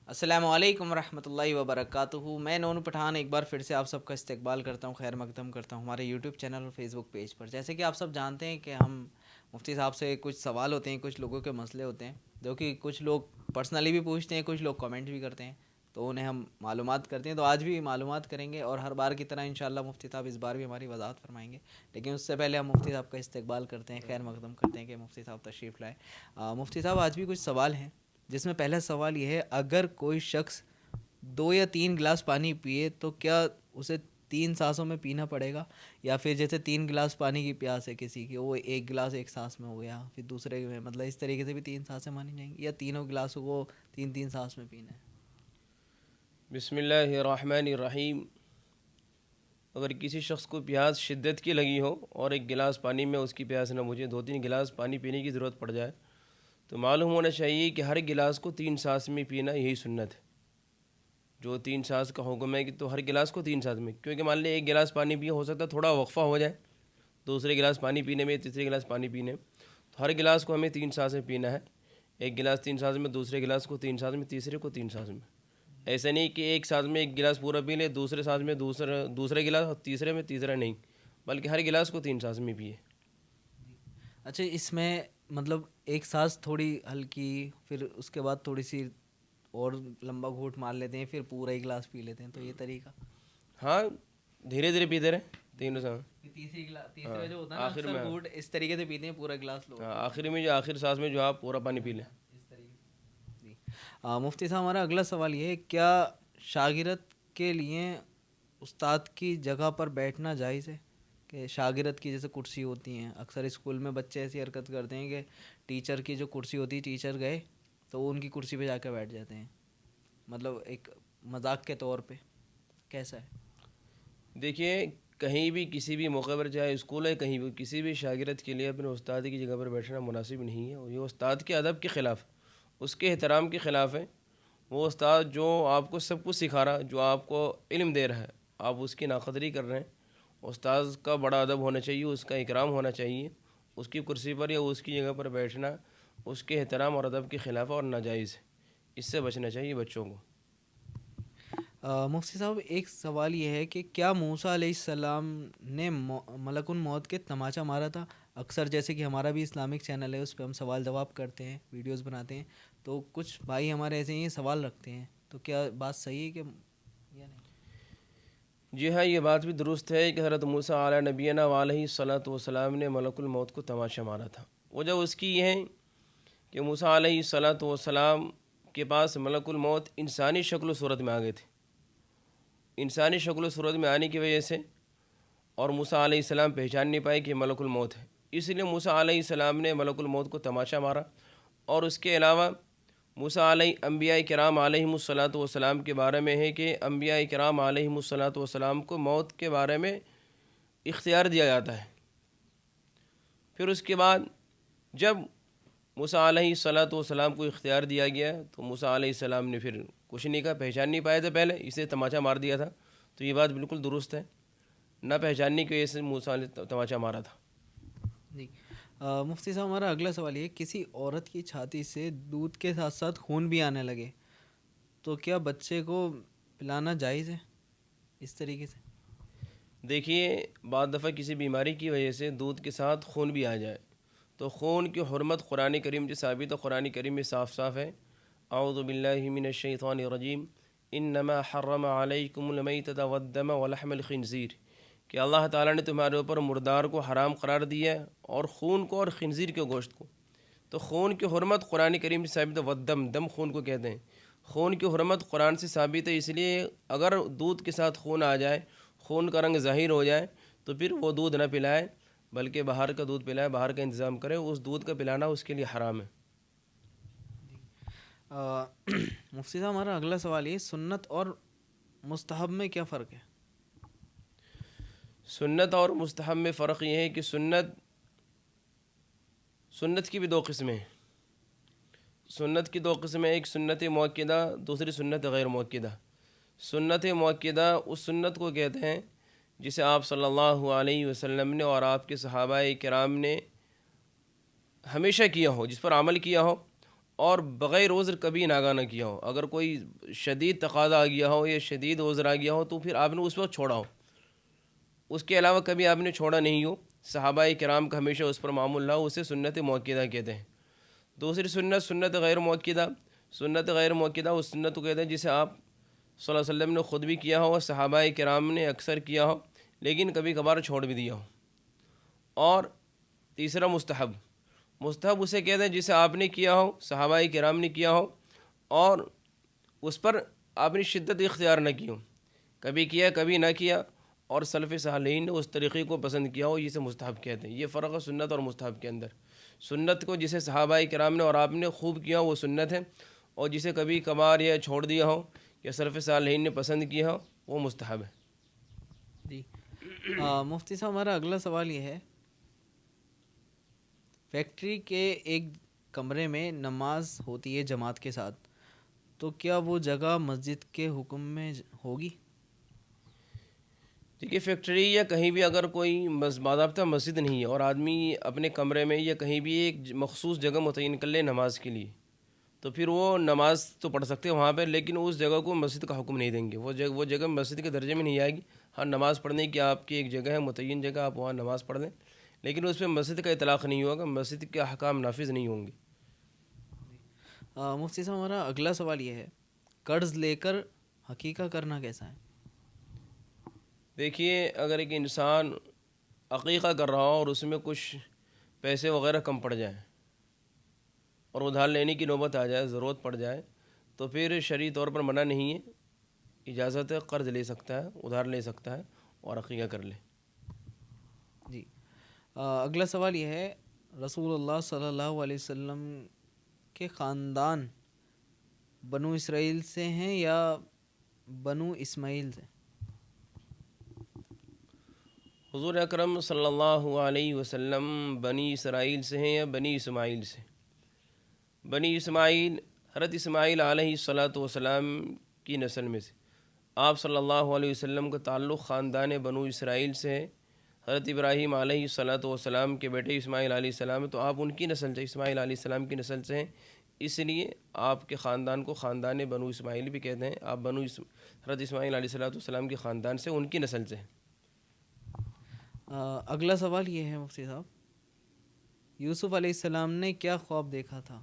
السلام علیکم ورحمۃ اللہ وبرکاتہ۔ میں نون پٹھان ایک بار پھر سے آپ سب کا استقبال کرتا ہوں، خیر مقدم کرتا ہوں ہمارے یوٹیوب چینل اور فیس بک پیج پر۔ جیسے کہ آپ سب جانتے ہیں کہ ہم مفتی صاحب سے کچھ سوال ہوتے ہیں، کچھ لوگوں کے مسئلے ہوتے ہیں جو کہ کچھ لوگ پرسنلی بھی پوچھتے ہیں، کچھ لوگ کامنٹ بھی کرتے ہیں، تو انہیں ہم معلومات کرتے ہیں۔ تو آج بھی معلومات کریں گے اور ہر بار کی طرح انشاءاللہ مفتی صاحب اس بار بھی ہماری وضاحت فرمائیں گے، لیکن اس سے پہلے ہم مفتی صاحب کا استقبال کرتے ہیں، خیر مقدم کرتے ہیں کہ مفتی صاحب تشریف لائے۔ مفتی صاحب آج بھی کچھ سوال ہیں، جس میں پہلا سوال یہ ہے، اگر کوئی شخص 2 یا 3 گلاس پانی پیے تو کیا اسے 3 سانسوں میں پینا پڑے گا، یا پھر جیسے 3 گلاس پانی کی پیاس ہے کسی کی، وہ 1 گلاس ایک سانس میں ہو گیا، پھر دوسرے میں مطلب اس طریقے سے بھی 3 سانسیں مانی جائیں گی، یا تینوں گلاسوں کو 3 3 سانس میں پینا ہے؟ بسم اللہ الرحمن الرحیم۔ اگر کسی شخص کو پیاس شدت کی لگی ہو اور 1 گلاس پانی میں اس کی پیاس نہ بجھے، 2 3 گلاس پانی پینے کی ضرورت پڑ جائے، تو معلوم ہونا چاہیے کہ ہر گلاس کو 3 سانس میں پینا یہی سنت ہے۔ جو 3 سانس کا حکم ہے کہ تو ہر گلاس کو 3 سانس میں، کیونکہ مان لیں 1 گلاس پانی پیے، ہو سکتا ہے تھوڑا وقفہ ہو جائے دوسرے گلاس پانی پینے میں، تیسرے گلاس پانی پینے میں، تو ہر گلاس کو ہمیں 3 سانس میں پینا ہے۔ 1 گلاس 3 سانس میں، دوسرے گلاس کو 3 سانس میں، تیسرے کو 3 سانس میں۔ ایسا نہیں کہ ایک سانس میں 1 گلاس پورا پی لے، دوسرے سانس میں دوسرے گلاس، اور تیسرے میں تیسرا نہیں، بلکہ ہر گلاس کو 3 سانس میں پیے۔ اچھا، اس میں مطلب ایک سانس تھوڑی ہلکی، پھر اس کے بعد تھوڑی سی اور لمبا گھونٹ مار لیتے ہیں، پھر پورا ہی گلاس پی لیتے ہیں، تو یہ طریقہ ہاں، دھیرے دھیرے پیتے رہے تینوں سانس۔ تیسرا جو ہوتا ہے نا، اکثر گھونٹ اس طریقے سے پیتے ہیں، پورا گلاس لو۔ آخر میں آخر سانس میں جو آپ پورا پانی پی لیں۔ جی مفتی صاحب، ہمارا اگلا سوال یہ ہے، کیا شاگرد کے لیے استاد کی جگہ پر بیٹھنا جائز ہے؟ کہ شاگرد کی جیسے کرسی ہوتی ہیں، اکثر اسکول میں بچے ایسی حرکت کرتے ہیں کہ ٹیچر کی جو کرسی ہوتی ہے، ٹیچر گئے تو وہ ان کی کرسی پہ جا کے بیٹھ جاتے ہیں، مطلب ایک مذاق کے طور پہ، کیسا ہے؟ دیکھیے، کہیں بھی کسی بھی موقع پر، چاہے اسکول ہے کہیں بھی، کسی بھی شاگرد کے لیے اپنے استاد کی جگہ پر بیٹھنا مناسب نہیں ہے، اور یہ استاد کے ادب کے خلاف، اس کے احترام کے خلاف ہے۔ وہ استاد جو آپ کو سب کچھ سکھا رہا، جو آپ کو علم دے رہا ہے، آپ اس کی ناقدری کر رہے ہیں۔ استاد کا بڑا ادب ہونا چاہیے، اس کا اکرام ہونا چاہیے۔ اس کی کرسی پر یا اس کی جگہ پر بیٹھنا اس کے احترام اور ادب کے خلاف اور ناجائز ہے، اس سے بچنا چاہیے بچوں کو۔ مفتی صاحب، ایک سوال یہ ہے کہ کیا موسیٰ علیہ السلام نے ملک الموت کے تماچا مارا تھا؟ اکثر جیسے کہ ہمارا بھی اسلامک چینل ہے، اس پہ ہم سوال جواب کرتے ہیں، ویڈیوز بناتے ہیں، تو کچھ بھائی ہمارے ایسے ہی سوال رکھتے ہیں، تو کیا بات صحیح ہے کہ یا نہیں؟ جی ہاں، یہ بات بھی درست ہے کہ حضرت موسیٰ علیہ نبینا علیہ الصلاۃ والسلام نے ملک الموت کو تماشا مارا تھا۔ وجہ اس کی یہ ہے کہ موسیٰ علیہ الصلاۃ والسلام کے پاس ملک الموت انسانی شکل و صورت میں آ گئے تھے۔ انسانی شکل و صورت میں آنے کی وجہ سے اور موسیٰ علیہ السلام پہچان نہیں پائے کہ ملک الموت ہے، اس لیے موسیٰ علیہ السلام نے ملک الموت کو تماشا مارا۔ اور اس کے علاوہ موسیٰ علیہ انبیاء کرام علیہم الصلاۃ والسلام کے بارے میں ہے کہ انبیاء کرام علیہم الصلاۃ والسلام کو موت کے بارے میں اختیار دیا جاتا ہے۔ پھر اس کے بعد جب موسیٰ علیہ الصلاۃ والسلام کو اختیار دیا گیا تو موسیٰ علیہ السلام نے پھر کچھ نہیں کہا، پہچان نہیں پائے تھے پہلے، اسے تماچا مار دیا تھا، تو یہ بات بالکل درست ہے، نہ پہچاننے کی وجہ سے موسیٰ نے تماچا مارا تھا۔ جی مفتی صاحب، ہمارا اگلا سوال یہ ہے، کسی عورت کی چھاتی سے دودھ کے ساتھ ساتھ خون بھی آنے لگے تو کیا بچے کو پلانا جائز ہے اس طریقے سے؟ دیکھیے، بعض دفعہ کسی بیماری کی وجہ سے دودھ کے ساتھ خون بھی آ جائے تو خون کی حرمت قرآن کریم سے ثابت ہے، قرآن کریم میں صاف صاف ہے، اعوذ باللہ من الشیطان الرجیم، انما حرم علیکم المیتۃ والدم ولحم الخنزیر، کہ اللہ تعالیٰ نے تمہارے اوپر مردار کو حرام قرار دیا ہے، اور خون کو اور خنزیر کے گوشت کو۔ تو خون کی حرمت قرآن کریم سے ثابت ہے، والدم، دم خون کو کہتے ہیں، خون کی حرمت قرآن سے ثابت ہے، اس لیے اگر دودھ کے ساتھ خون آ جائے، خون کا رنگ ظاہر ہو جائے، تو پھر وہ دودھ نہ پلائے، بلکہ باہر کا دودھ پلائے، باہر کا انتظام کرے، اس دودھ کا پلانا اس کے لیے حرام ہے۔ مفتی صاحب، ہمارا اگلا سوال یہ، سنت اور مستحب میں کیا فرق ہے؟ سنت اور مستحب میں فرق یہ ہے کہ سنت کی بھی 2 قسمیں ہیں۔ سنت کی 2 قسمیں، ایک سنت مؤکدہ، دوسری سنت غیر مؤکدہ۔ سنت مؤکدہ اس سنت کو کہتے ہیں جسے آپ صلی اللہ علیہ وسلم نے اور آپ کے صحابہ کرام نے ہمیشہ کیا ہو، جس پر عمل کیا ہو، اور بغیر عذر کبھی ناگاہ نہ کیا ہو. اگر کوئی شدید تقاضا آ گیا ہو یا شدید عذر آ گیا ہو تو پھر آپ نے اس وقت چھوڑا ہو، اس کے علاوہ کبھی آپ نے چھوڑا نہیں ہو. صحابہ کرام کا ہمیشہ اس پر معمول رہا، اسے سنت مؤکدہ کہتے ہیں. دوسری سنت سنت غیر مؤکدہ. سنت غیر مؤکدہ اس سنت کو کہتے ہیں جسے آپ صلی اللہ علیہ وسلم نے خود بھی کیا ہو، صحابہ کرام نے اکثر کیا ہو، لیکن کبھی کبھار چھوڑ بھی دیا ہو. اور تیسرا مستحب. مستحب اسے کہتے ہیں جسے آپ نے کیا ہو، صحابہ کرام نے کیا ہو، اور اس پر آپ نے شدت اختیار نہ کی ہو، کبھی کیا کبھی نہ کیا، اور سلف صالحین نے اس طریقے کو پسند کیا ہو، اسے مستحب کہتے ہیں. یہ فرق ہے سنت اور مستحب کے اندر. سنت کو جسے صحابہ کرام نے اور آپ نے خوب کیا ہو وہ سنت ہے، اور جسے کبھی کبھار یا چھوڑ دیا ہو یا سلف صالحین نے پسند کیا ہو وہ مستحب ہے. جی مفتی صاحب، ہمارا اگلا سوال یہ ہے، فیکٹری کے ایک کمرے میں نماز ہوتی ہے جماعت کے ساتھ، تو کیا وہ جگہ مسجد کے حکم میں ہوگی؟ دیکھیے فیکٹری یا کہیں بھی اگر کوئی باضابطہ مسجد نہیں ہے اور آدمی اپنے کمرے میں یا کہیں بھی ایک مخصوص جگہ متعین کر لے نماز کے لیے، تو پھر وہ نماز تو پڑھ سکتے ہیں وہاں پہ، لیکن اس جگہ کو مسجد کا حکم نہیں دیں گے. وہ جگہ مسجد کے درجے میں نہیں آئے گی. ہاں نماز پڑھنے کی آپ کی ایک جگہ ہے متعین جگہ، آپ وہاں نماز پڑھ لیں، لیکن اس پہ مسجد کا اطلاق نہیں ہوگا، مسجد کے احکام نافذ نہیں ہوں گے. مفتی صاحب، ہمارا اگلا سوال یہ ہے، قرض لے کر حقیقہ کرنا کیسا ہے؟ دیکھیے اگر ایک انسان عقیقہ کر رہا ہو اور اس میں کچھ پیسے وغیرہ کم پڑ جائیں اور ادھار لینے کی نوبت آ جائے، ضرورت پڑ جائے، تو پھر شرعی طور پر منع نہیں ہے، اجازت ہے، قرض لے سکتا ہے، ادھار لے سکتا ہے اور عقیقہ کر لے. جی اگلا سوال یہ ہے، رسول اللہ صلی اللہ علیہ وسلم کے خاندان بنو اسرائیل سے ہیں یا بنو اسماعیل سے؟ حضور اکرم صلی اللہ علیہ وسلم بنی اسرائیل سے ہیں یا بنی اسماعیل سے؟ بنی اسماعیل حضرت اسماعیل علیہ الصلاۃ والسلام کی نسل میں سے. آپ صلی اللہ علیہ وسلم کا تعلق خاندان بنو اسرائیل سے ہے. حضرت ابراہیم علیہ الصلاۃ والسلام کے بیٹے اسماعیل علیہ السلام ہیں، تو آپ ان کی نسل سے، اسماعیل علیہ السلام کی نسل سے ہیں، اس لیے آپ کے خاندان کو خاندان بنو اسماعیل بھی کہتے ہیں. آپ حضرت اسماعیل علیہ الصلاۃ والسلام کے خاندان سے، ان کی نسل سے ہیں. اگلا سوال یہ ہے مفتی صاحب، یوسف علیہ السلام نے کیا خواب دیکھا تھا؟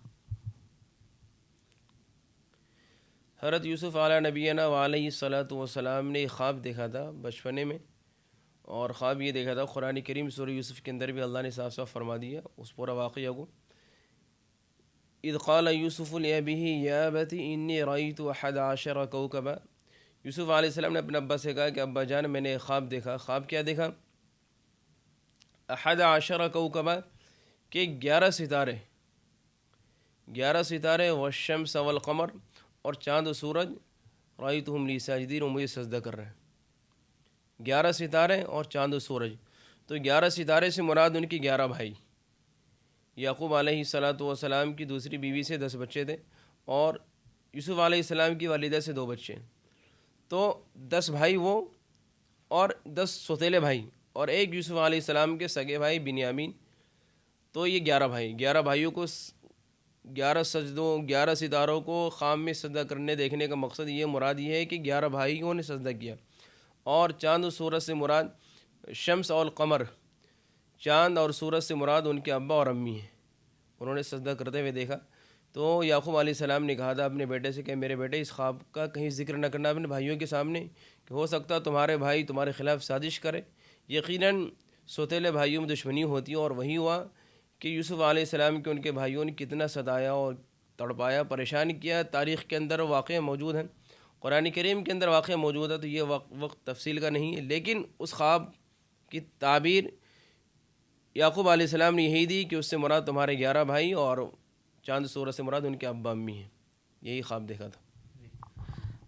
حضرت یوسف علیہ نبینا علیہ الصلاۃ والسلام نے ایک خواب دیکھا تھا بچپنے میں، اور خواب یہ دیکھا تھا، قرآن کریم سورہ یوسف کے اندر بھی اللہ نے صاف صاف فرما دیا اس پورا واقعہ کو. اذ قال یوسف لأبیہ یا ابت انی رأیت 11 کوکبا. یوسف علیہ السلام نے اپنے ابا سے کہا کہ ابا جان میں نے ایک خواب دیکھا. خواب کیا دیکھا؟ 11 کوکبا، کہ 11 ستارے، 11 ستارے، والشمس والقمر، اور چاند و سورج، رأیتہم لی ساجدین، وہ مجھے سجدہ کر رہے ہیں. 11 ستارے اور چاند و سورج. تو 11 ستارے سے مراد ان کے 11 بھائی. یعقوب علیہ الصلاۃ والسلام کی دوسری بیوی سے 10 بچے تھے، اور یوسف علیہ السلام کی والدہ سے 2 بچے. تو 10 بھائی وہ، اور 10 سوتیلے بھائی، اور ایک یوسف علیہ السلام کے سگے بھائی بنیامین. تو یہ 11 بھائی، 11 بھائیوں کو 11 سجدوں، 11 ستاروں کو خام میں سجدہ کرنے دیکھنے کا مقصد یہ مراد یہ ہے کہ 11 بھائیوں نے سجدہ کیا. اور چاند و سورج سے مراد شمس اور قمر، چاند اور سورج سے مراد ان کے ابا اور امی ہیں، انہوں نے سجدہ کرتے ہوئے دیکھا. تو یعقوب علیہ السلام نے کہا تھا اپنے بیٹے سے کہ میرے بیٹے اس خواب کا کہیں ذکر نہ کرنا اپنے بھائیوں کے سامنے، کہ ہو سکتا تمہارے بھائی تمہارے خلاف سازش کرے. یقیناً سوتیلے بھائیوں میں دشمنی ہوتی ہے، اور وہی ہوا کہ یوسف علیہ السلام کے ان کے بھائیوں نے کتنا ستایا اور تڑپایا، پریشان کیا. تاریخ کے اندر واقعہ موجود ہیں، قرآن کریم کے اندر واقعہ موجود ہے، تو یہ وقت تفصیل کا نہیں ہے، لیکن اس خواب کی تعبیر یعقوب علیہ السلام نے یہی دی کہ اس سے مراد تمہارے 11 بھائی، اور چاند سورج سے مراد ان کے ابا امی ہیں. یہی خواب دیکھا تھا.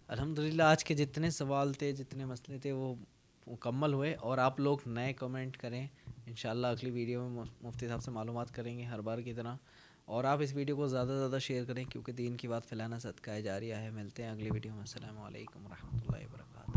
الحمدللہ آج کے جتنے سوال تھے، جتنے مسئلے تھے، وہ مکمل ہوئے، اور آپ لوگ نئے کمنٹ کریں. انشاءاللہ اگلی ویڈیو میں مفتی صاحب سے معلومات کریں گے ہر بار کی طرح، اور آپ اس ویڈیو کو زیادہ سے زیادہ شیئر کریں، کیونکہ دین کی بات پھیلانا صدقہ جاریہ ہے. ملتے ہیں اگلی ویڈیو میں. السلام علیکم ورحمۃ اللہ وبرکاتہ.